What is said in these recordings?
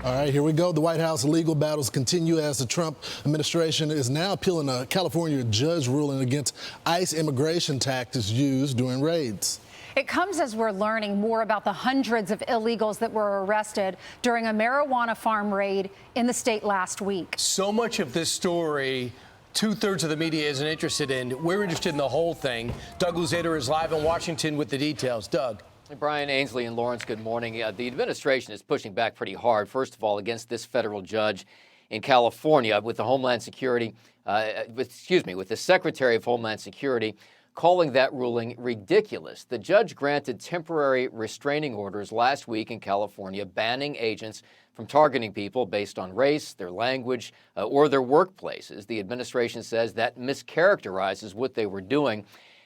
All right, here we go. The White House legal battles continue as the Trump administration is now appealing a California judge ruling against ICE immigration tactics used during raids. It comes as we're learning more about the hundreds of illegals that were arrested during a marijuana farm raid in the state last week. So much of this story, two-thirds of the media isn't interested in. We're interested in the whole thing. Doug Luzader is live in Washington with the details. Doug. Brian, Ainsley, and Lawrence, good morning. The administration is pushing back pretty hard, first of all, against this federal judge in California with the Homeland Security, with the Secretary of Homeland Security calling that ruling ridiculous. The judge granted temporary restraining orders last week in California, banning agents from targeting people based on race, their language, or their workplaces. The administration says that mischaracterizes what they were doing,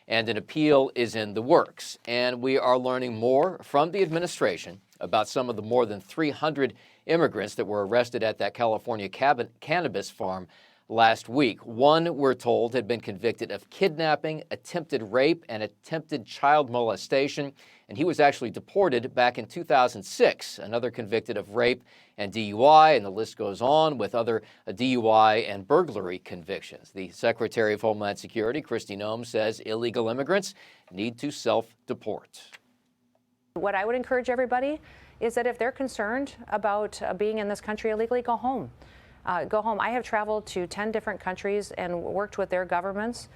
and an appeal is in the works. And we are learning more from the administration about some of the more than 300 immigrants that were arrested at that California cannabis farm last week. One, we're told, had been convicted of kidnapping, attempted rape, and attempted child molestation, and he was actually deported back in 2006. Another convicted of rape and DUI, and the list goes on with other DUI and burglary convictions. The Secretary of Homeland Security, Kristi Noem, says illegal immigrants need to self-deport. What I would encourage everybody is that if they're concerned about being in this country illegally, go home. Go home. I have traveled to 10 different countries and worked with their governments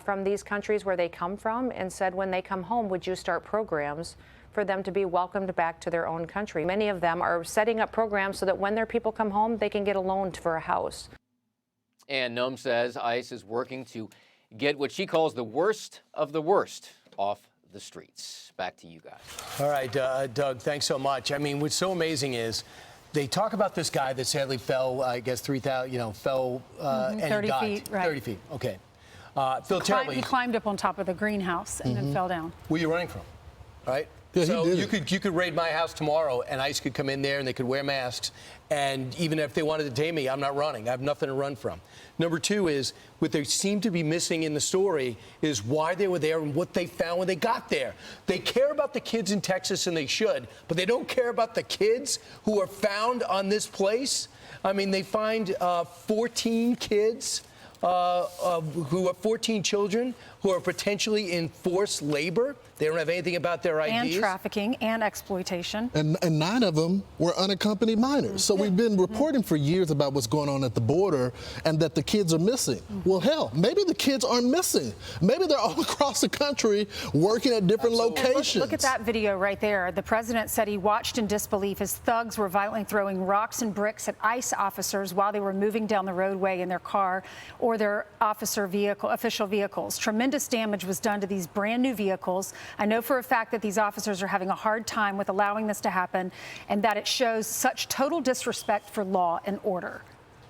from these countries where they come from and said, when they come home, would you start programs for them to be welcomed back to their own country? Many of them are setting up programs so that when their people come home, they can get a loan for a house. And Noem says ICE is working to get what she calls the worst of the worst off the streets. Back to you guys. All right, Doug, thanks so much. I mean, what's so amazing is they talk about this guy that sadly fell, I guess, 3,000, fell and 30 died. feet, right. 30 feet, okay. Phil, terribly. He climbed up on top of the greenhouse and then fell down. Where are you running from, right? Yeah, so he did you could raid my house tomorrow, and ICE could come in there, and they could wear masks. And even if they wanted to detain me, I'm not running. I have nothing to run from. Number two is, what they seem to be missing in the story is why they were there and what they found when they got there. They care about the kids in Texas, and they should, but they don't care about the kids who are found on this place. I mean, they find 14 kids, who are 14 children who are potentially in forced labor. They don't have anything about their IDs. And trafficking and exploitation. And 9 of them were unaccompanied minors. So we've been reporting for years about what's going on at the border and that the kids are missing. Well, hell, maybe the kids aren't missing. Maybe they're all across the country working at different locations. Look at that video right there. The president said he watched in disbelief as thugs were violently throwing rocks and bricks at ICE officers while they were moving down the roadway in their car or their official vehicles. Tremendous damage was done to these brand new vehicles. I know for a fact that these officers are having a hard time with allowing this to happen, and that it shows such total disrespect for law and order.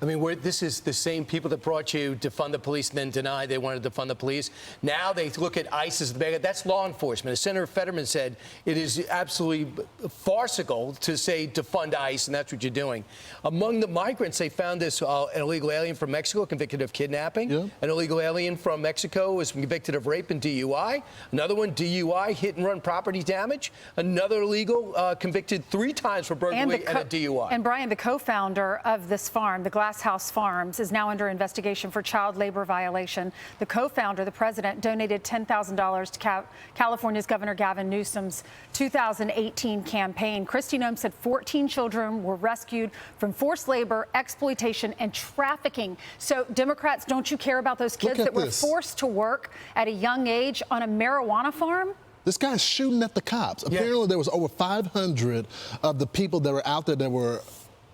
I mean, this is the same people that brought you to fund the police and then deny they wanted to fund the police. Now they look at ICE as the bad guy. That's law enforcement. As Senator Fetterman said, it is absolutely farcical to say to fund ICE, and that's what you're doing. Among the migrants, they found this an illegal alien from Mexico convicted of kidnapping. Yeah. An illegal alien from Mexico was convicted of rape and DUI. Another one, DUI, hit and run property damage. Another illegal convicted 3 times for burglary and a DUI. And Brian, the co-founder of this farm, the Glass House Farms, is now under investigation for child labor violation. The co-founder, the president, donated $10,000 to California's Governor Gavin Newsom's 2018 campaign. Kristi Noem said 14 children were rescued from forced labor, exploitation, and trafficking. So, Democrats, don't you care about those kids that were forced to work at a young age on a marijuana farm? This guy's shooting at the cops. Apparently, there was over 500 of the people that were out there that were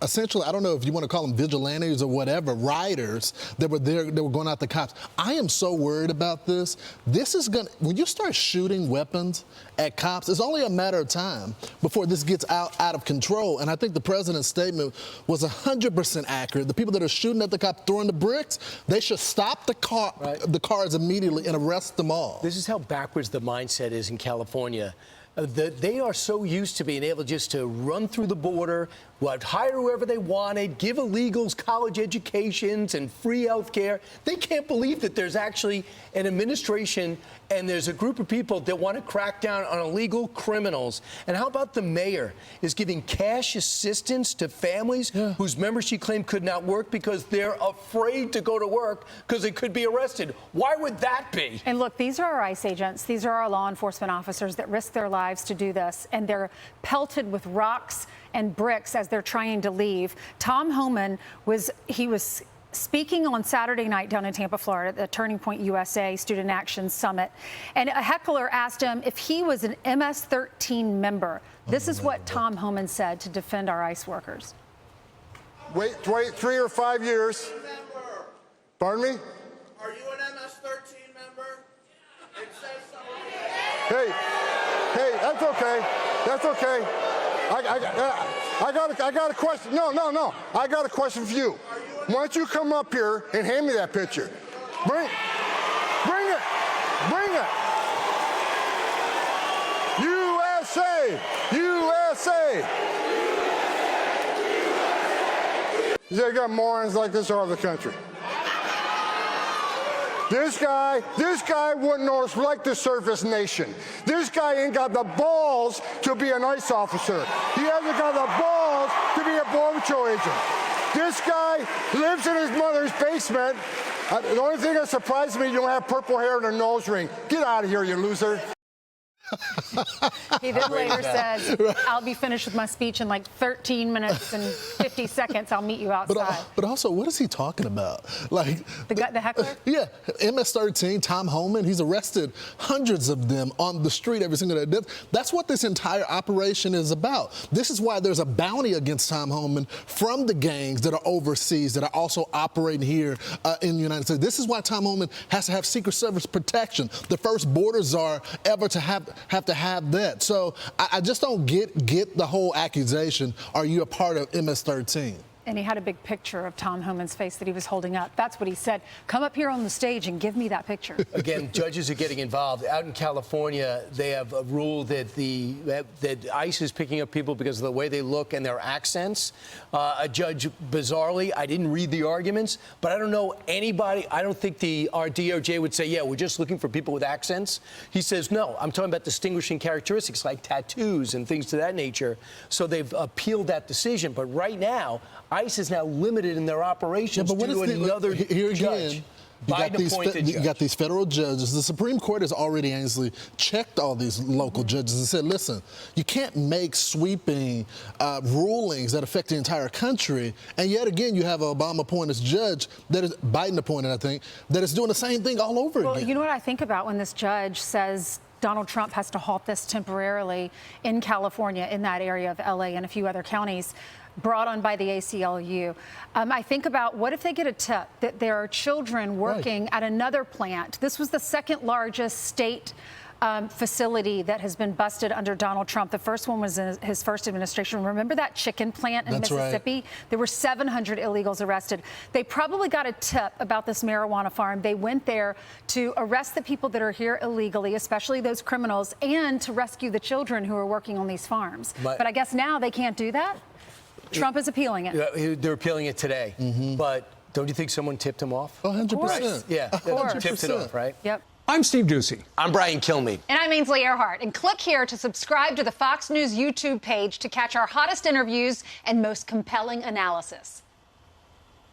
essentially, I don't know if you want to call them vigilantes or whatever, rioters that were there, that were going out the cops. I am so worried about this. This is going to, when you start shooting weapons at cops, it's only a matter of time before this gets out of control. And I think the president's statement was 100% accurate. The people that are shooting at the cops, throwing the bricks, they should stop the cars immediately and arrest them all. This is how backwards the mindset is in California. They are so used to being able just to run through the border, would hire whoever they wanted, give illegals college educations and free health care. They can't believe that there's actually an administration and there's a group of people that want to crack down on illegal criminals. And how about the mayor is giving cash assistance to families whose members she claimed could not work because they're afraid to go to work because they could be arrested? Why would that be? And look, these are our ICE agents. These are our law enforcement officers that risk their lives to do this. And they're pelted with rocks and bricks as they're trying to leave. Tom Homan was speaking on Saturday night down in Tampa, Florida, at the Turning Point USA Student Action Summit. And a heckler asked him if he was an MS-13 member. This is what Tom Homan said to defend our ICE workers. Wait 3 or 5 years. Pardon me? Are you an MS-13 member? It says so. Hey, that's okay. That's okay. I got a question. No. I got a question for you. Why don't you come up here and hand me that picture? Bring it. USA. You got morons like this all over the country. This guy wouldn't like the surface nation. This guy ain't got the balls to be an ICE officer. He hasn't got the balls to be a Border Patrol agent. This guy lives in his mother's basement. The only thing that surprises me, you don't have purple hair and a nose ring. Get out of here, you loser. He then later says, I'll be finished with my speech in like 13 minutes and 50 seconds. I'll meet you outside. But also, what is he talking about? Like the heckler? Yeah, MS-13, Tom Homan, he's arrested hundreds of them on the street every single day. That's what this entire operation is about. This is why there's a bounty against Tom Homan from the gangs that are overseas that are also operating here in the United States. This is why Tom Homan has to have Secret Service protection. The first border czar ever to have that. So I just don't get the whole accusation. Are you a part of MS-13? And he had a big picture of Tom Homan's face that he was holding up. That's what he said. Come up here on the stage and give me that picture. Again, judges are getting involved. Out in California, they have a rule that that ICE is picking up people because of the way they look and their accents. A judge, bizarrely, I didn't read the arguments, but I don't know anybody. I don't think our DOJ would say, yeah, we're just looking for people with accents. He says, no, I'm talking about distinguishing characteristics like tattoos and things to that nature. So they've appealed that decision. But right now, ICE is now limited in their operations due to another judge. You got these federal judges. The Supreme Court has already checked all these local judges and said, listen, you can't make sweeping rulings that affect the entire country. And yet again, you have an Obama-appointed judge that is Biden-appointed, I think, that is doing the same thing all over again. Well, you know what I think about when this judge says Donald Trump has to halt this temporarily in California, in that area of LA and a few other counties, brought on by the ACLU. I think about what if they get a tip that there are children working at another plant. This was the second largest state facility that has been busted under Donald Trump. The first one was in his first administration. Remember that chicken plant in Mississippi? Right. There were 700 illegals arrested. They probably got a tip about this marijuana farm. They went there to arrest the people that are here illegally, especially those criminals, and to rescue the children who are working on these farms. But I guess now they can't do that? Trump is appealing it. They're appealing it today. But don't you think someone tipped him off? 100%. Yeah, 100%. Tipped it off, right? Yep. I'm Steve Ducey. I'm Brian Kilmeade. And I'm Ainsley Earhart. And click here to subscribe to the Fox News YouTube page to catch our hottest interviews and most compelling analysis.